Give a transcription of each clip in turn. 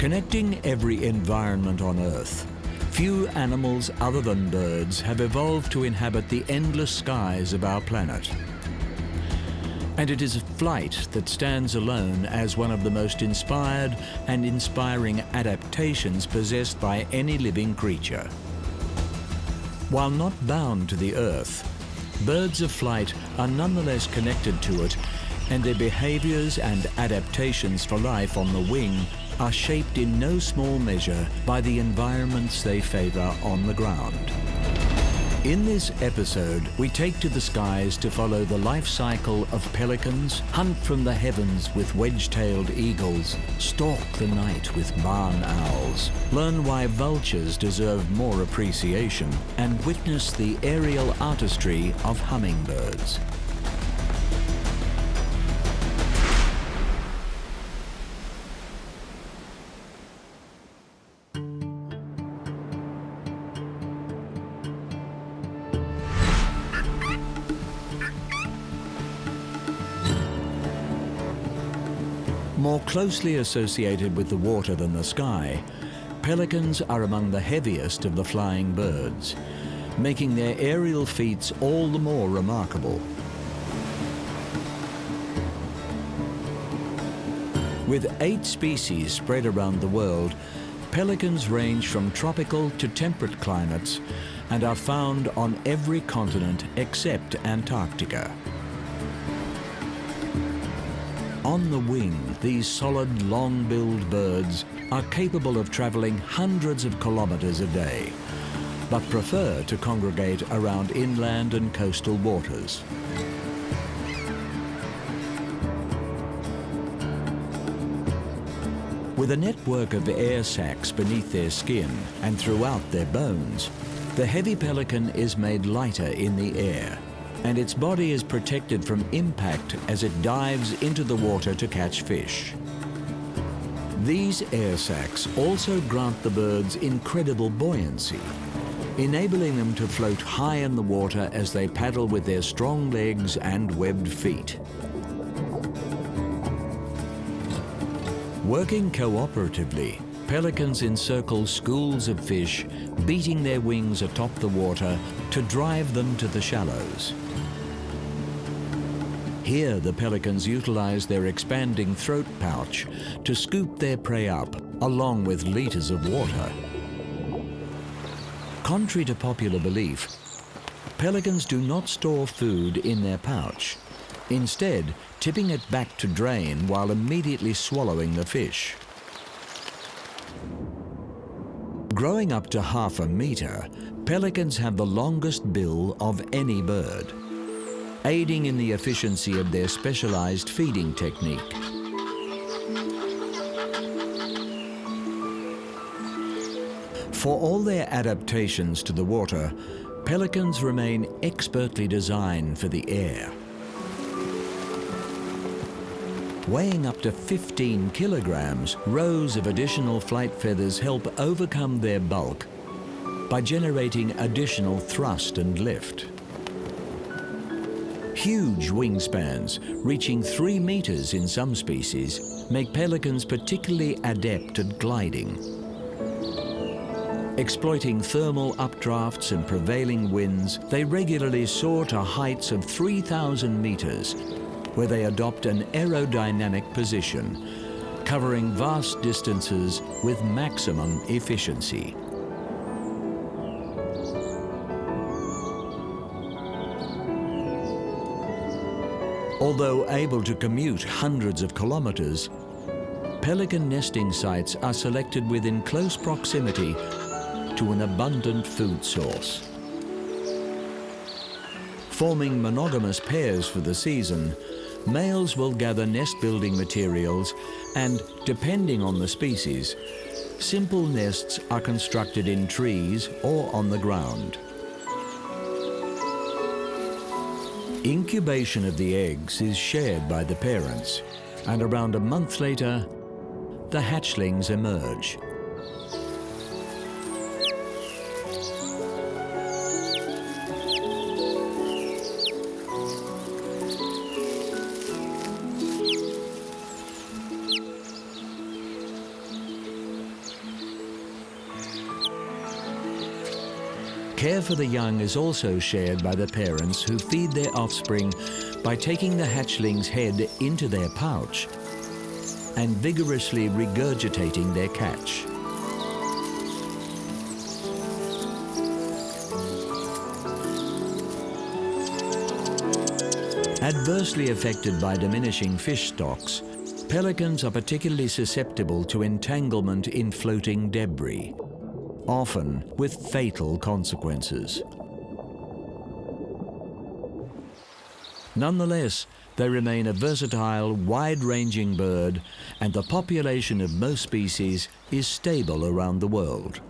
Connecting every environment on Earth, few animals other than birds have evolved to inhabit the endless skies of our planet. And it is flight that stands alone as one of the most inspired and inspiring adaptations possessed by any living creature. While not bound to the Earth, birds of flight are nonetheless connected to it, and their behaviors and adaptations for life on the wing are shaped in no small measure by the environments they favor on the ground. In this episode, we take to the skies to follow the life cycle of pelicans, hunt from the heavens with wedge-tailed eagles, stalk the night with barn owls, learn why vultures deserve more appreciation, and witness the aerial artistry of hummingbirds. More closely associated with the water than the sky, pelicans are among the heaviest of the flying birds, making their aerial feats all the more remarkable. With 8 species spread around the world, pelicans range from tropical to temperate climates and are found on every continent except Antarctica. On the wing, these solid, long-billed birds are capable of traveling hundreds of kilometers a day, but prefer to congregate around inland and coastal waters. With a network of air sacs beneath their skin and throughout their bones, the heavy pelican is made lighter in the air, and its body is protected from impact as it dives into the water to catch fish. These air sacs also grant the birds incredible buoyancy, enabling them to float high in the water as they paddle with their strong legs and webbed feet. Working cooperatively, pelicans encircle schools of fish, beating their wings atop the water to drive them to the shallows. Here, the pelicans utilize their expanding throat pouch to scoop their prey up, along with liters of water. Contrary to popular belief, pelicans do not store food in their pouch, instead tipping it back to drain while immediately swallowing the fish. Growing up to half a meter, pelicans have the longest bill of any bird, aiding in the efficiency of their specialized feeding technique. For all their adaptations to the water, pelicans remain expertly designed for the air. Weighing up to 15 kilograms, rows of additional flight feathers help overcome their bulk by generating additional thrust and lift. Huge wingspans, reaching 3 meters in some species, make pelicans particularly adept at gliding. Exploiting thermal updrafts and prevailing winds, they regularly soar to heights of 3,000 meters, where they adopt an aerodynamic position, covering vast distances with maximum efficiency. Although able to commute hundreds of kilometers, pelican nesting sites are selected within close proximity to an abundant food source. Forming monogamous pairs for the season, males will gather nest-building materials and, depending on the species, simple nests are constructed in trees or on the ground. Incubation of the eggs is shared by the parents, and around a month later, the hatchlings emerge. Care for the young is also shared by the parents, who feed their offspring by taking the hatchling's head into their pouch and vigorously regurgitating their catch. Adversely affected by diminishing fish stocks, pelicans are particularly susceptible to entanglement in floating debris, often with fatal consequences. Nonetheless, they remain a versatile, wide-ranging bird, and the population of most species is stable around the world.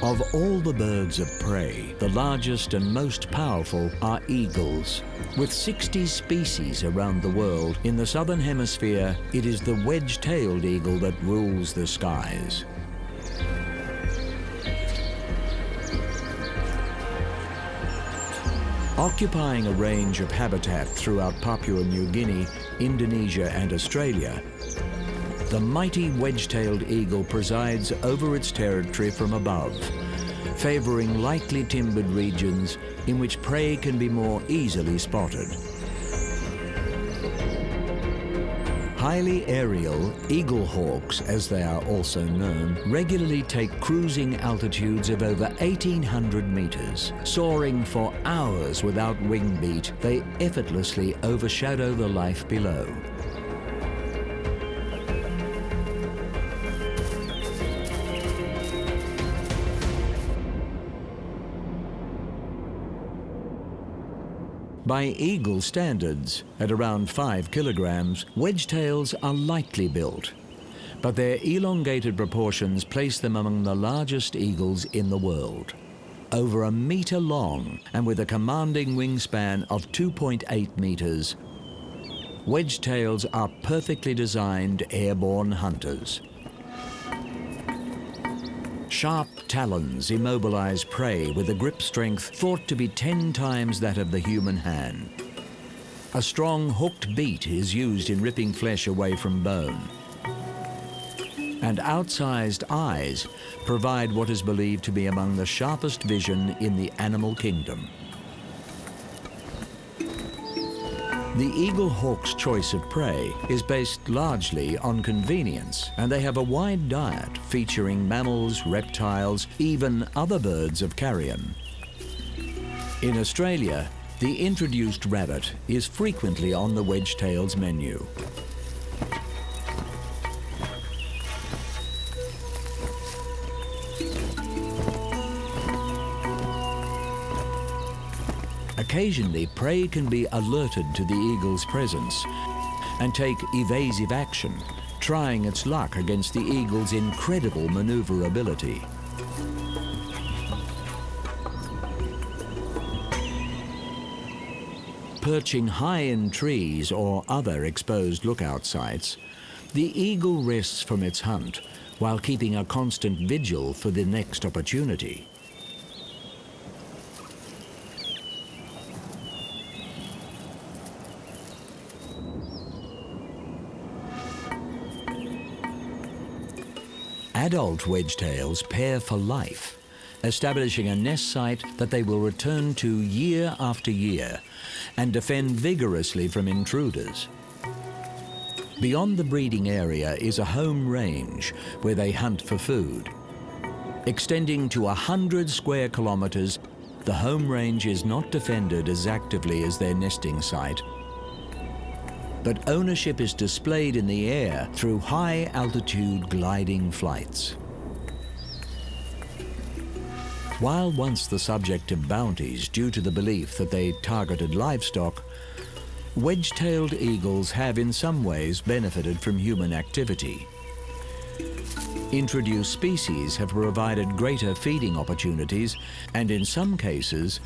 Of all the birds of prey, the largest and most powerful are eagles. With 60 species around the world, in the southern hemisphere, it is the wedge-tailed eagle that rules the skies. Occupying a range of habitat throughout Papua New Guinea, Indonesia and Australia, the mighty wedge-tailed eagle presides over its territory from above, favoring lightly timbered regions in which prey can be more easily spotted. Highly aerial eagle hawks, as they are also known, regularly take cruising altitudes of over 1,800 meters. Soaring for hours without wing beat, they effortlessly overshadow the life below. By eagle standards, at around 5 kilograms, wedge-tails are lightly built, but their elongated proportions place them among the largest eagles in the world. Over 1 meter long and with a commanding wingspan of 2.8 meters, wedge-tails are perfectly designed airborne hunters. Sharp talons immobilize prey with a grip strength thought to be 10 times that of the human hand. A strong hooked beak is used in ripping flesh away from bone. And outsized eyes provide what is believed to be among the sharpest vision in the animal kingdom. The eagle hawk's choice of prey is based largely on convenience, and they have a wide diet featuring mammals, reptiles, even other birds of carrion. In Australia, the introduced rabbit is frequently on the wedge-tail's menu. Occasionally, prey can be alerted to the eagle's presence and take evasive action, trying its luck against the eagle's incredible maneuverability. Perching high in trees or other exposed lookout sites, the eagle rests from its hunt while keeping a constant vigil for the next opportunity. Adult wedge-tails pair for life, establishing a nest site that they will return to year after year and defend vigorously from intruders. Beyond the breeding area is a home range where they hunt for food. Extending to 100 square kilometers, the home range is not defended as actively as their nesting site, but ownership is displayed in the air through high-altitude gliding flights. While once the subject of bounties due to the belief that they targeted livestock, wedge-tailed eagles have in some ways benefited from human activity. Introduced species have provided greater feeding opportunities, and in some cases,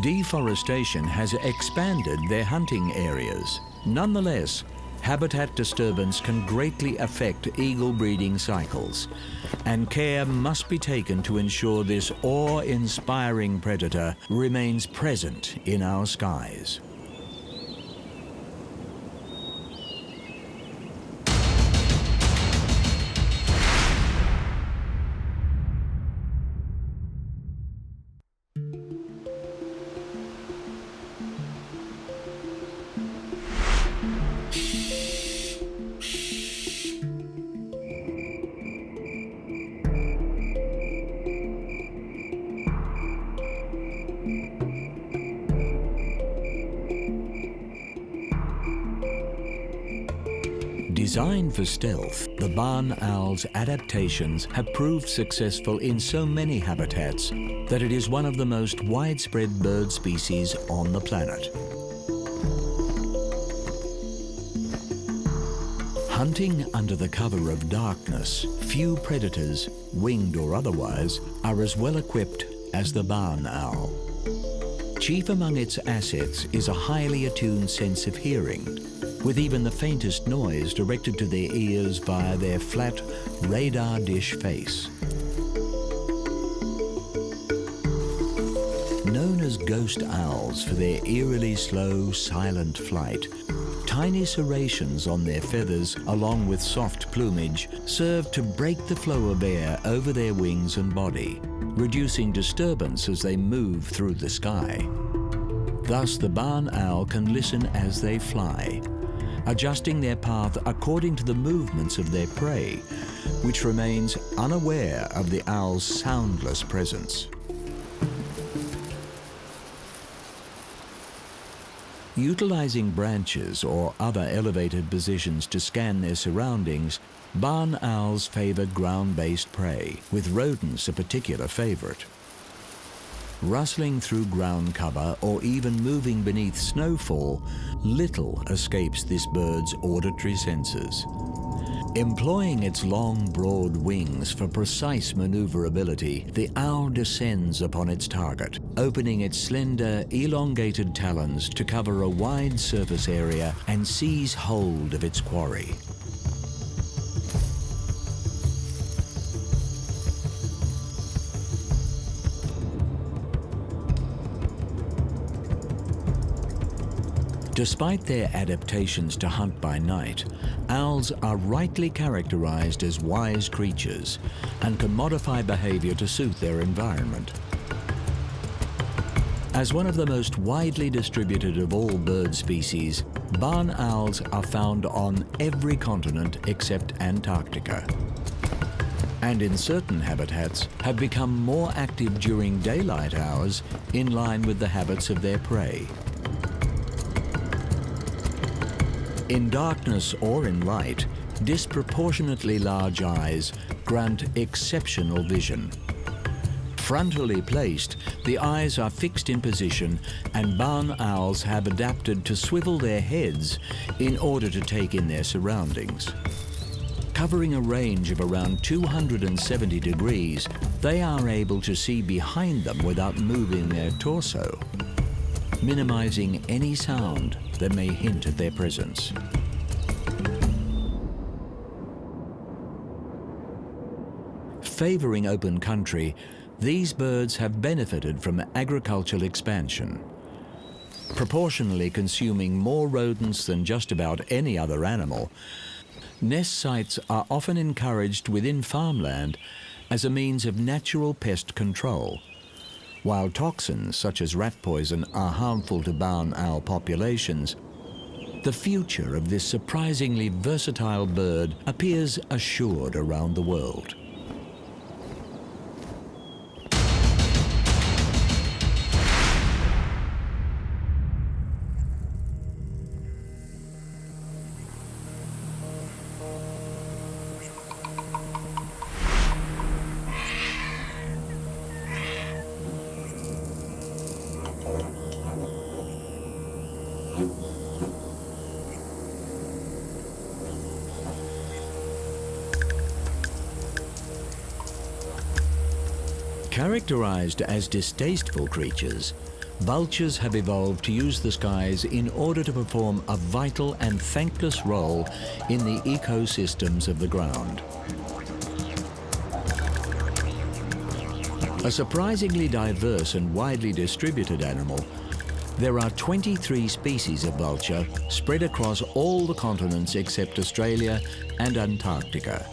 deforestation has expanded their hunting areas. Nonetheless, habitat disturbance can greatly affect eagle breeding cycles, and care must be taken to ensure this awe-inspiring predator remains present in our skies. Designed for stealth, the barn owl's adaptations have proved successful in so many habitats that it is one of the most widespread bird species on the planet. Hunting under the cover of darkness, few predators, winged or otherwise, are as well equipped as the barn owl. Chief among its assets is a highly attuned sense of hearing, with even the faintest noise directed to their ears via their flat radar dish face. Known as ghost owls for their eerily slow, silent flight, tiny serrations on their feathers along with soft plumage serve to break the flow of air over their wings and body, reducing disturbance as they move through the sky. Thus, the barn owl can listen as they fly, adjusting their path according to the movements of their prey, which remains unaware of the owl's soundless presence. Utilizing branches or other elevated positions to scan their surroundings, barn owls favor ground-based prey, with rodents a particular favorite. Rustling through ground cover or even moving beneath snowfall, little escapes this bird's auditory senses. Employing its long, broad wings for precise maneuverability, the owl descends upon its target, opening its slender, elongated talons to cover a wide surface area and seize hold of its quarry. Despite their adaptations to hunt by night, owls are rightly characterized as wise creatures and can modify behavior to suit their environment. As one of the most widely distributed of all bird species, barn owls are found on every continent except Antarctica, and in certain habitats have become more active during daylight hours in line with the habits of their prey. In darkness or in light, disproportionately large eyes grant exceptional vision. Frontally placed, the eyes are fixed in position, and barn owls have adapted to swivel their heads in order to take in their surroundings. Covering a range of around 270 degrees, they are able to see behind them without moving their torso, minimizing any sound that may hint at their presence. Favoring open country, these birds have benefited from agricultural expansion, proportionally consuming more rodents than just about any other animal. Nest sites are often encouraged within farmland as a means of natural pest control. While toxins such as rat poison are harmful to barn owl populations, the future of this surprisingly versatile bird appears assured around the world. Characterized as distasteful creatures, vultures have evolved to use the skies in order to perform a vital and thankless role in the ecosystems of the ground. A surprisingly diverse and widely distributed animal, there are 23 species of vulture spread across all the continents except Australia and Antarctica.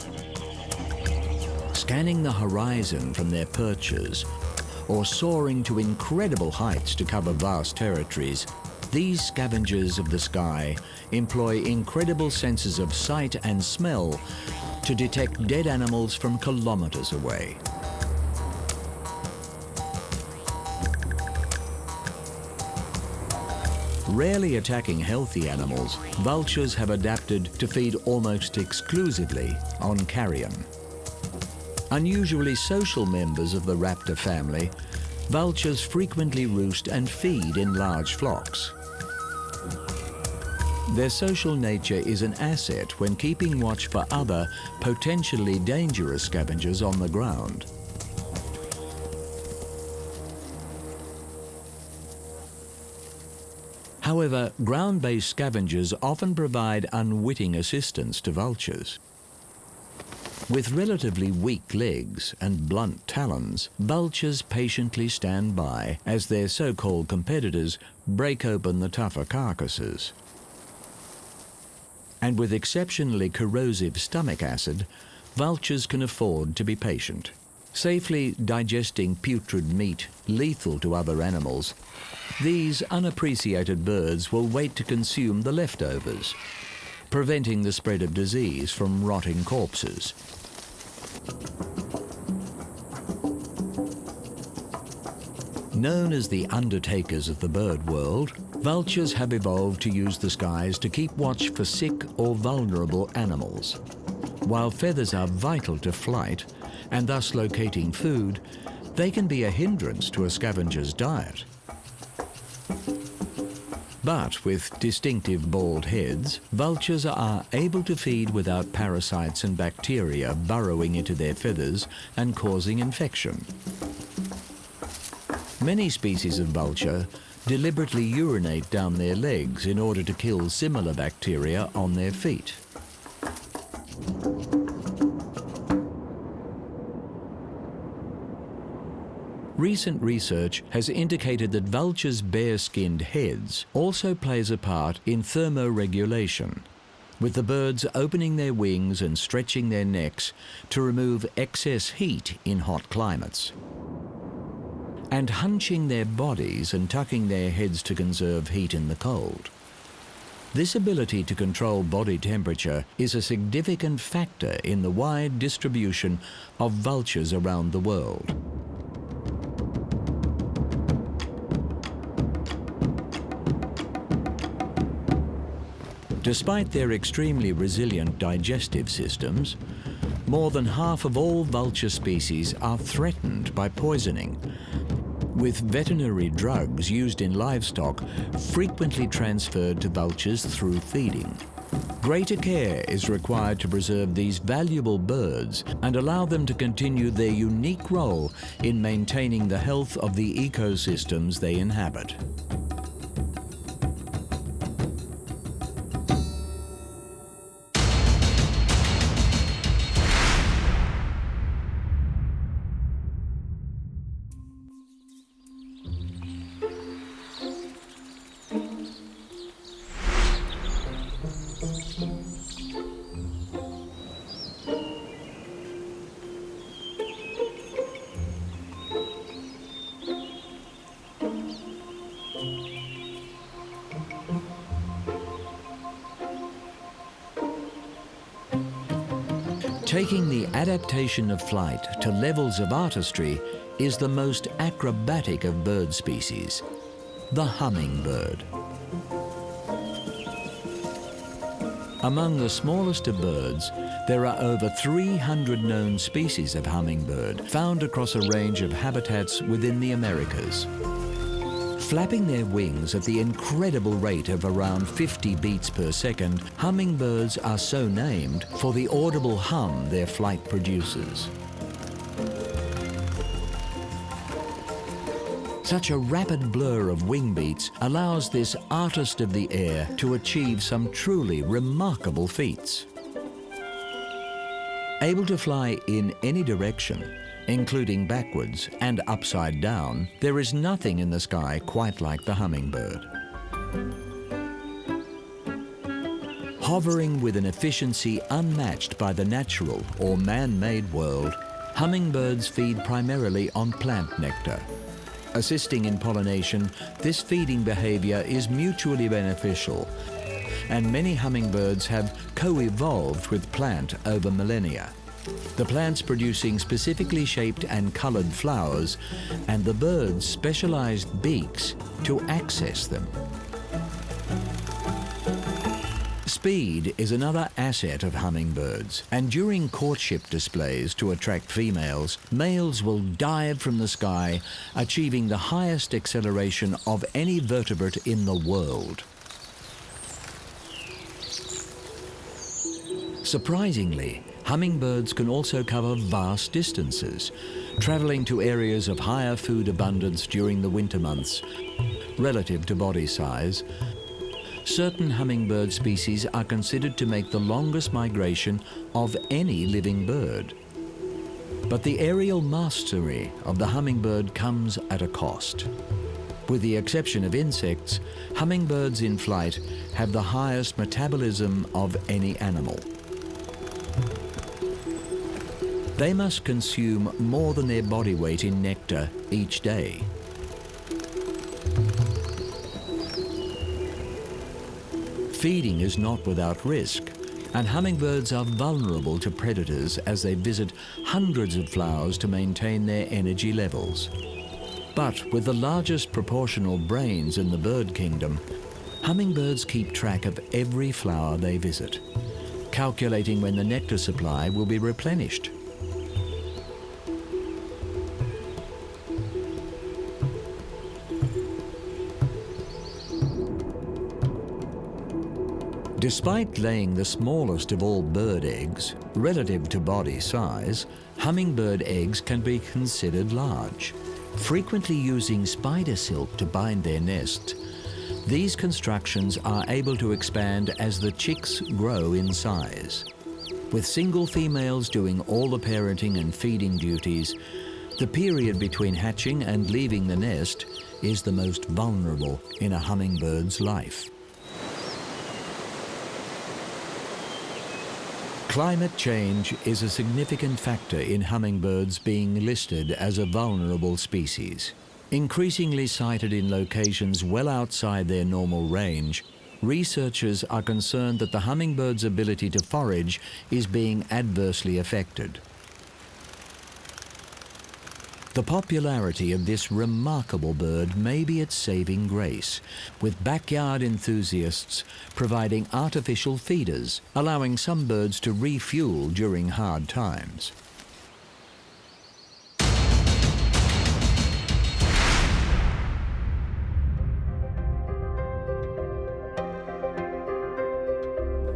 Scanning the horizon from their perches, or soaring to incredible heights to cover vast territories, these scavengers of the sky employ incredible senses of sight and smell to detect dead animals from kilometers away. Rarely attacking healthy animals, vultures have adapted to feed almost exclusively on carrion. Unusually social members of the raptor family, vultures frequently roost and feed in large flocks. Their social nature is an asset when keeping watch for other, potentially dangerous scavengers on the ground. However, ground-based scavengers often provide unwitting assistance to vultures. With relatively weak legs and blunt talons, vultures patiently stand by as their so-called competitors break open the tougher carcasses. And with exceptionally corrosive stomach acid, vultures can afford to be patient. Safely digesting putrid meat lethal to other animals, these unappreciated birds will wait to consume the leftovers, preventing the spread of disease from rotting corpses. Known as the undertakers of the bird world, vultures have evolved to use the skies to keep watch for sick or vulnerable animals. While feathers are vital to flight, and thus locating food, they can be a hindrance to a scavenger's diet. But with distinctive bald heads, vultures are able to feed without parasites and bacteria burrowing into their feathers and causing infection. Many species of vulture deliberately urinate down their legs in order to kill similar bacteria on their feet. Recent research has indicated that vultures' bare-skinned heads also plays a part in thermoregulation, with the birds opening their wings and stretching their necks to remove excess heat in hot climates, and hunching their bodies and tucking their heads to conserve heat in the cold. This ability to control body temperature is a significant factor in the wide distribution of vultures around the world. Despite their extremely resilient digestive systems, more than half of all vulture species are threatened by poisoning, with veterinary drugs used in livestock frequently transferred to vultures through feeding. Greater care is required to preserve these valuable birds and allow them to continue their unique role in maintaining the health of the ecosystems they inhabit. Taking the adaptation of flight to levels of artistry is the most acrobatic of bird species, the hummingbird. Among the smallest of birds, there are over 300 known species of hummingbird found across a range of habitats within the Americas. Flapping their wings at the incredible rate of around 50 beats per second, hummingbirds are so named for the audible hum their flight produces. Such a rapid blur of wing beats allows this artist of the air to achieve some truly remarkable feats. Able to fly in any direction, including backwards and upside down, there is nothing in the sky quite like the hummingbird. Hovering with an efficiency unmatched by the natural or man-made world, hummingbirds feed primarily on plant nectar. Assisting in pollination, this feeding behavior is mutually beneficial, and many hummingbirds have co-evolved with plant over millennia. The plants producing specifically shaped and colored flowers, and the birds' specialized beaks to access them. Speed is another asset of hummingbirds, and during courtship displays to attract females, males will dive from the sky, achieving the highest acceleration of any vertebrate in the world. Surprisingly, hummingbirds can also cover vast distances, traveling to areas of higher food abundance during the winter months. Relative to body size, certain hummingbird species are considered to make the longest migration of any living bird. But the aerial mastery of the hummingbird comes at a cost. With the exception of insects, hummingbirds in flight have the highest metabolism of any animal. They must consume more than their body weight in nectar each day. Feeding is not without risk, and hummingbirds are vulnerable to predators as they visit hundreds of flowers to maintain their energy levels. But with the largest proportional brains in the bird kingdom, hummingbirds keep track of every flower they visit, calculating when the nectar supply will be replenished. Despite laying the smallest of all bird eggs, relative to body size, hummingbird eggs can be considered large. Frequently using spider silk to bind their nests, these constructions are able to expand as the chicks grow in size. With single females doing all the parenting and feeding duties, the period between hatching and leaving the nest is the most vulnerable in a hummingbird's life. Climate change is a significant factor in hummingbirds being listed as a vulnerable species. Increasingly sighted in locations well outside their normal range, researchers are concerned that the hummingbird's ability to forage is being adversely affected. The popularity of this remarkable bird may be its saving grace, with backyard enthusiasts providing artificial feeders, allowing some birds to refuel during hard times.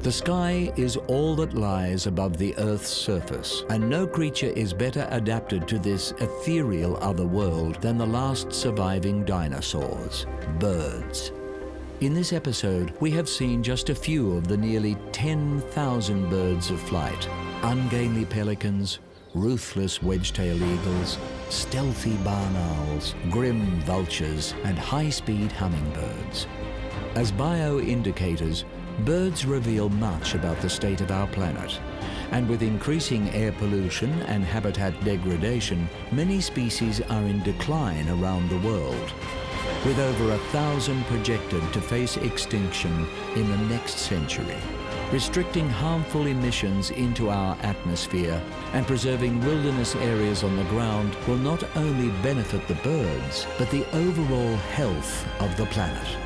The sky is all that lies above the Earth's surface, and no creature is better adapted to this ethereal other world than the last surviving dinosaurs, birds. In this episode, we have seen just a few of the nearly 10,000 birds of flight: ungainly pelicans, ruthless wedge-tailed eagles, stealthy barn owls, grim vultures, and high-speed hummingbirds. As bioindicators, birds reveal much about the state of our planet, and with increasing air pollution and habitat degradation, many species are in decline around the world, with over 1,000 projected to face extinction in the next century. Restricting harmful emissions into our atmosphere and preserving wilderness areas on the ground will not only benefit the birds, but the overall health of the planet.